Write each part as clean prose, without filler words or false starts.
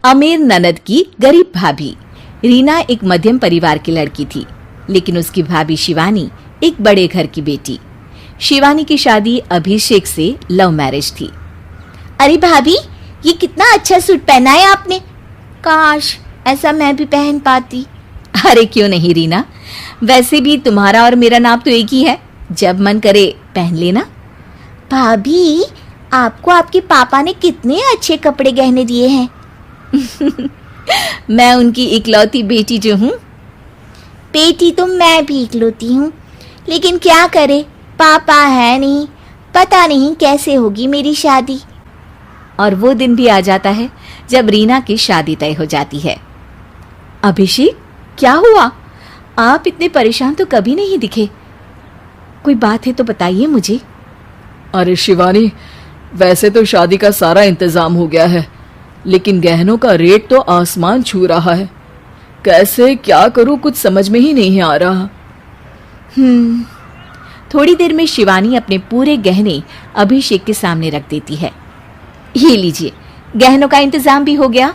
अमीर ननद की गरीब भाभी। रीना एक मध्यम परिवार की लड़की थी, लेकिन उसकी भाभी शिवानी एक बड़े घर की बेटी। शिवानी की शादी अभिषेक से लव मैरिज थी। अरे भाभी, ये कितना अच्छा सूट पहना है आपने। काश ऐसा मैं भी पहन पाती। अरे क्यों नहीं रीना, वैसे भी तुम्हारा और मेरा नाम तो एक ही है, जब मन करे पहन लेना। भाभी, आपको आपके पापा ने कितने अच्छे कपड़े गहने दिए हैं। मैं उनकी इकलौती बेटी जो हूँ। बेटी तो मैं भी इकलौती हूँ, लेकिन क्या करे, पापा है नहीं, पता नहीं कैसे होगी मेरी शादी। और वो दिन भी आ जाता है जब रीना की शादी तय हो जाती है। अभिषेक, क्या हुआ? आप इतने परेशान तो कभी नहीं दिखे। कोई बात है तो बताइए मुझे। अरे शिवानी, वैसे तो शादी का सारा इंतजाम हो गया है, लेकिन गहनों का रेट तो आसमान छू रहा है। कैसे क्या करूं, कुछ समझ में ही नहीं आ रहा। थोड़ी देर में शिवानी अपने पूरे गहने अभिषेक के सामने रख देती है। ये लीजिए, गहनों का इंतजाम भी हो गया।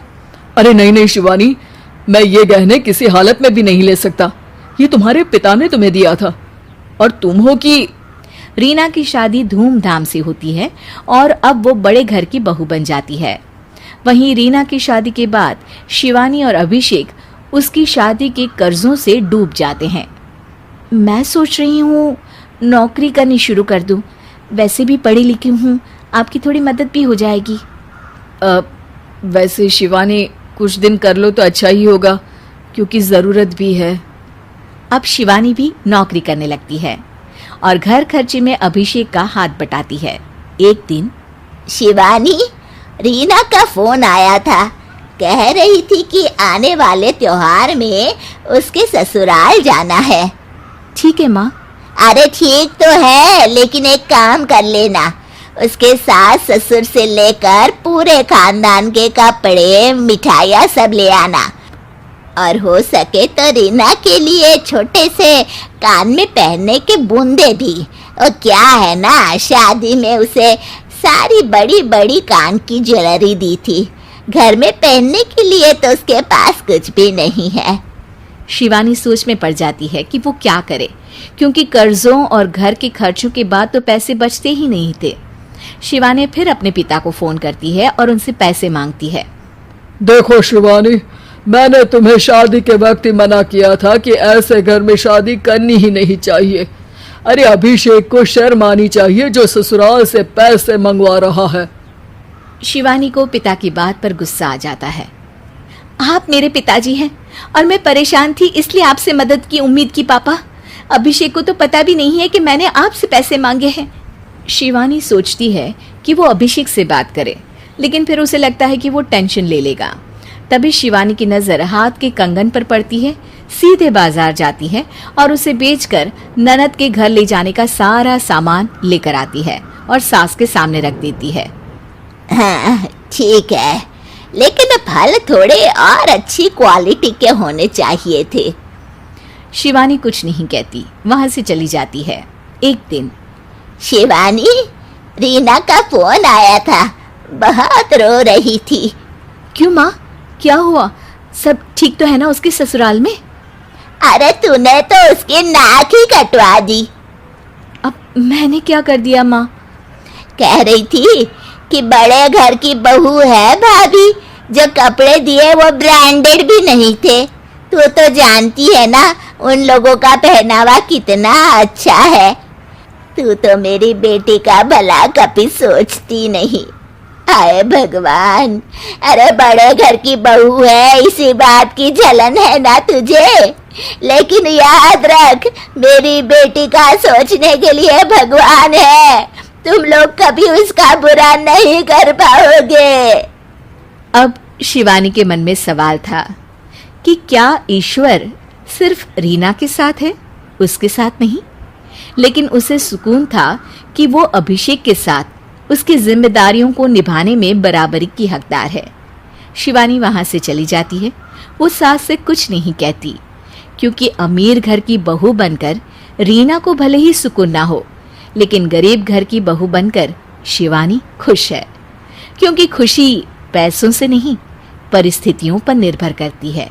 अरे नहीं नहीं शिवानी, मैं ये गहने किसी हालत में भी नहीं ले सकता। ये तुम्हारे पिता ने तुम्हें दिया था, और तुम हो कि। रीना की शादी धूमधाम से होती है और अब वो बड़े घर की बहू बन जाती है। वहीं रीना की शादी के बाद शिवानी और अभिषेक उसकी शादी के कर्जों से डूब जाते हैं। मैं सोच रही हूँ नौकरी करनी शुरू कर दूँ। वैसे भी पढ़ी लिखी हूँ, आपकी थोड़ी मदद भी हो जाएगी। वैसे शिवानी, कुछ दिन कर लो तो अच्छा ही होगा, क्योंकि ज़रूरत भी है। अब शिवानी भी नौकरी करने लगती है और घर खर्चे में अभिषेक का हाथ बटाती है। एक दिन शिवानी, रीना का फोन आया था। कह रही थी कि आने वाले त्योहार में उसके ससुराल जाना है। ठीक है माँ। अरे ठीक तो है, लेकिन एक काम कर लेना, उसके सास ससुर से लेकर पूरे खानदान के कपड़े मिठाइयाँ सब ले आना, और हो सके तो रीना के लिए छोटे से कान में पहनने के बूंदे भी। और क्या है ना, शादी में उसे सारी बड़ी बड़ी कान की ज्वेलरी दी थी, घर में पहनने के लिए तो उसके पास कुछ भी नहीं है। शिवानी सोच में पड़ जाती है कि वो क्या करे, क्योंकि कर्जों और घर के खर्चों के बाद तो पैसे बचते ही नहीं थे। शिवानी फिर अपने पिता को फोन करती है और उनसे पैसे मांगती है। देखो शिवानी, मैंने तुम्हें शादी के वक्त ही मना किया था कि ऐसे घर में शादी करनी ही नहीं चाहिए। अरे अभिषेक को शर्म आनी चाहिए जो ससुराल से पैसे मंगवा रहा है। शिवानी को पिता की बात पर गुस्सा आ जाता है। आप मेरे पिताजी हैं और मैं परेशान थी, इसलिए आपसे मदद की उम्मीद की पापा। अभिषेक को तो पता भी नहीं है कि मैंने आपसे पैसे मांगे हैं। शिवानी सोचती है कि वो अभिषेक से बात करे, लेकिन फिर उसे लगता है कि वो टेंशन ले लेगा। तभी शिवानी की नजर हाथ के कंगन पर पड़ती है। सीधे बाजार जाती है और उसे बेचकर ननद के घर ले जाने का सारा सामान लेकर आती है और सास के सामने रख देती है। हाँ ठीक है, लेकिन फल थोड़े और अच्छी क्वालिटी के होने चाहिए थे। शिवानी कुछ नहीं कहती, वहां से चली जाती है। एक दिन शिवानी, रीना का फोन आया था, बहुत रो रही थी। क्यों माँ, क्या हुआ? सब ठीक तो है ना उसके ससुराल में? अरे तूने तो उसकी नाक ही कटवा दी। अब मैंने क्या कर दिया माँ? कह रही थी कि बड़े घर की बहू है भाभी, जो कपड़े दिए वो ब्रांडेड भी नहीं थे। तू तो जानती है ना उन लोगों का पहनावा कितना अच्छा है। तू तो मेरी बेटी का भला कभी सोचती नहीं। हाय भगवान, अरे बड़े घर की बहू है, इसी बात की जलन है ना तुझे? लेकिन याद रख, मेरी बेटी का सोचने के लिए भगवान है। तुम लोग कभी उसका बुरा नहीं कर पाओगे। अब शिवानी के मन में सवाल था कि क्या ईश्वर सिर्फ रीना के साथ है, उसके साथ नहीं? लेकिन उसे सुकून था कि वो अभिषेक के साथ उसकी जिम्मेदारियों को निभाने में बराबरी की हकदार है। शिवानी वहां से चली जाती है। वो सास से कुछ नहीं कहती, क्योंकि अमीर घर की बहू बनकर रीना को भले ही सुकून ना हो, लेकिन गरीब घर की बहू बनकर शिवानी खुश है, क्योंकि खुशी पैसों से नहीं, परिस्थितियों पर निर्भर करती है।